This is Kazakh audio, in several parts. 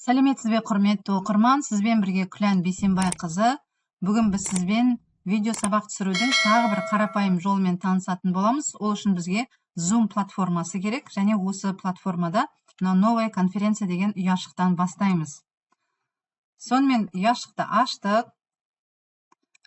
Сәлеметсіз бе, құрметті оқырман, сізбен бірге Күлән Бейсенбайқызы. Бүгін біз сізбен видео сабақ түсірудің тағы бір қарапайым жолымен танысатын боламыз. Ол үшін бізге Zoom платформасы керек, және осы платформада новая конференция деген ұяшықтан бастаймыз. Сонымен ұяшықты аштық.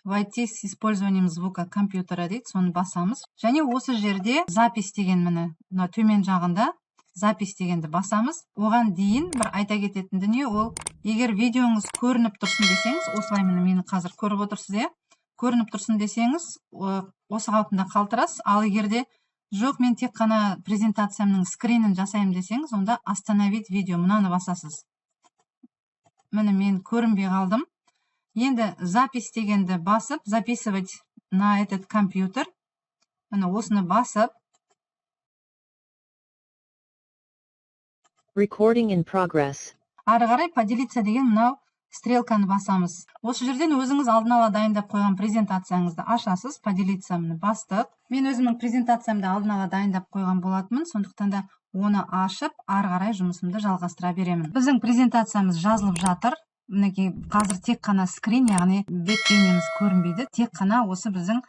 Войти с использованием звука компьютера дейді, соны басамыз. Және осы жерде запись деген міне, төмен жағында запись дегенді басамыз. Оған дейін бір айта кететін дүние ол, егер видеоңыз көрініп тұрсын десеңіз, осылай мені қазір көріп отырсыз, көрініп тұрсын десеңіз, осы қалпында қалтырасыз. Ал егерде жоқ, мен тек қана презентациямның скринін жасаймын десеңіз, онда остановить видео, мынаны басасыз. Міне мен көрінбей қалдым. Енді запись дегенді басып, записывать на этот компьютер. Міне осыны басып, Recording in progress. ары қарай поделиться деген мынау стрелканы басамыз. Осы жерден өзіңіз алдын ала дайындап қойған презентацияңызды ашасыз. Поделиться-ны бастық. Мен өзімнің презентациямды алдын ала дайындап қойған болатынмын, сондықтан да оны ашып, ары қарай жұмысымды жалғастыра беремін. Біздің презентациямыз жазылып жатыр. Мінекей қазір тек қана скрин, яғни бет бейнеміз көрінбейді. Тек қана осы біздің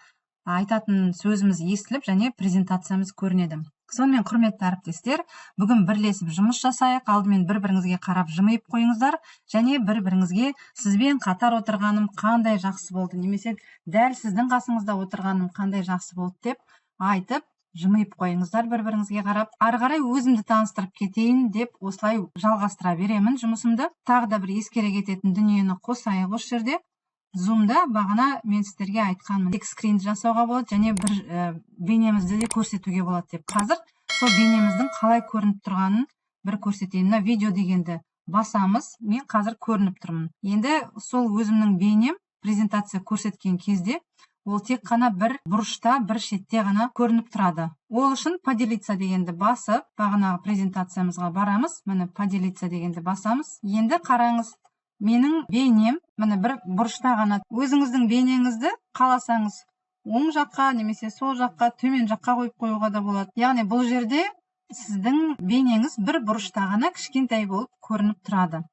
айтатын сөзіміз естіліп, және презентациямыз көрінеді. Сонымен, құрметті әріптестер, бүгін бірлесіп жұмыс жасайық. Алдымен бір-біріңізге қарап жымиып қойыңыздар, және бір-біріңізге сізбен қатар отырғаным қандай жақсы болды, немесе дәл сіздің қасыңызда отырғаным қандай жақсы болды деп айтып, жымиып қойыңыздар бір-біріңізге қарап. Ары қарай өзімді таныстырып кетейін деп осылай жалғастыра беремін жұмысымды. Тағы да бір ескере кететін дүниені қосайық осы жерде. Zoom-да бағана мен сіздерге айтқанмын. Тек скрин жасауға болады, және бір бейнемізді де көрсетуге болады деп. Қазір сол бейнеміздің қалай көрініп тұрғанын бір көрсетейін. Мына видео дегенді басамыз. Мен қазір көрініп тұрмын. Енді сол өзімнің бейнем презентация көрсеткен кезде ол тек қана бір бұрышта, бір шетте ғана көрініп тұрады. Ол үшін поделиться дегенді басып, бағанағы презентациямызға барамыз. Міне поделиться дегенді басамыз. Енді қараңыз. Менің бейнем, міне бір бұрышта ғана. Өзіңіздің бейнеңізді қаласаңыз, оң жаққа, немесе сол жаққа, төмен жаққа қойып қоюға да болады. Яғни бұл жерде сіздің бейнеңіз бір бұрышта ғана кішкентай болып көрініп тұрады.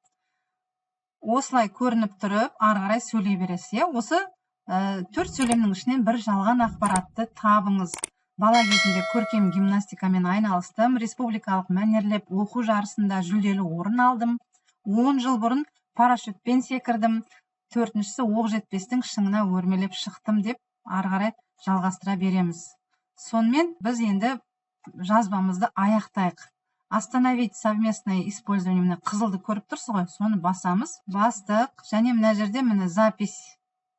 Осылай көрініп тұрып, ары қарай сөйлей бересіз. Осы төрт сөйлемнің ішінен бір жалған ақпаратты табыңыз. Бала кезінде көркем гимнастикамен айналыстым, республикалық мәнерлеп оқу жарысында жүлделі орын алдым. 10 жыл бұрын парашютпен секірдім, 4-шісі оқ жетпестің шыңына өрмелеп шықтым деп ары қарай жалғастыра береміз. Сонымен біз енді жазбамызды аяқтайық. Остановить совместное использование, міне қызылды көріп тұрсыз ғой, соны басамыз. Бастық, және мына жерде міне запись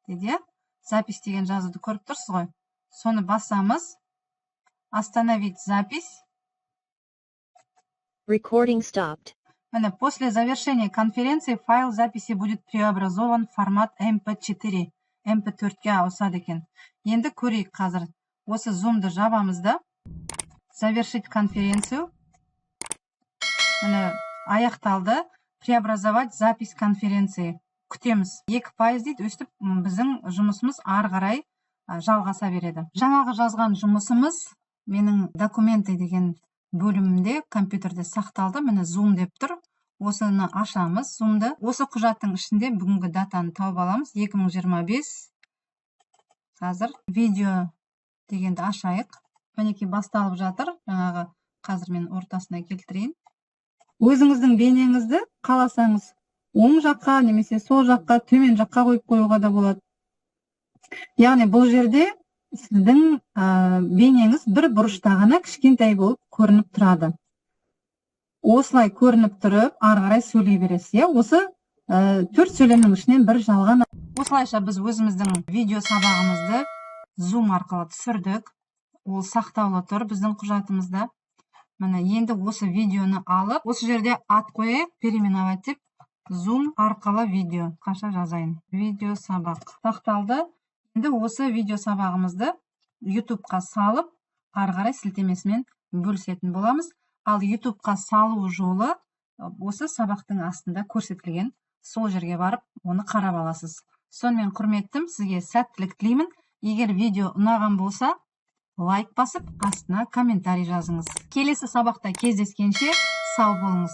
дейді. Запись деген жазуды көріп тұрсыз ғой. Соны басамыз. Остановить запись. Recording stopped. После завершения конференции файл записи будет преобразован в формат MP4. MP4-ке ауысады екен. Енді көрейік қазір. Осы Zoom-ды жабамыз да. Завершить конференцию. Аяқталды. Преобразовать запись конференции. Күтеміз. 2% дейді, өстіп біздің жұмысымыз ары қарай жалғаса береді. Жаңағы жазған жұмысымыз менің документы деген бөлімінде компьютерде сақталды. Міне Zoom деп тұр. Осыны ашамыз Zoom-ды. Осы құжаттың ішінде бүгінгі датаны тауып аламыз. 2025. Қазір видео дегенді ашайық. Мінекей басталып жатыр. Жаңағы қазір мен ортасына келтірейін. Өзіңіздің бейнеңізді қаласаңыз, оң жаққа, немесе сол жаққа, төмен жаққа қойып қоюға да болады. Яғни бұл жерде сіздің бейнеңіз бір бұрышта ғана кішкентай болып көрініп тұрады. Осылай көрініп тұрып, ары қарай сөйлей бересіз. Осы төрт сөйлемнің ішінен бір жалған. Осылайша біз өзіміздің видео сабағымызды Zoom арқылы түсірдік. Ол сақтаулы тұр біздің құжатымызда. Міне енді осы видеоны алып, осы жерде ат қойайық, переименовать деп, Zoom арқылы видео. Қаша жазайын. Видео сабақ. Сақталды. Енді осы видео сабағымызды YouTube-қа салып, ары қарай сілтемесімен бөлісетін боламыз. Ал YouTube-қа салу жолы осы сабақтың астында көрсетілген. Сол жерге барып, оны қарап аласыз. Сонымен құрметтім, сізге сәттілік тілеймін. Егер видео ұнаған болса, лайк басып, астына комментарий жазыңыз. Келесі сабақта кездескенше сау болыңыз.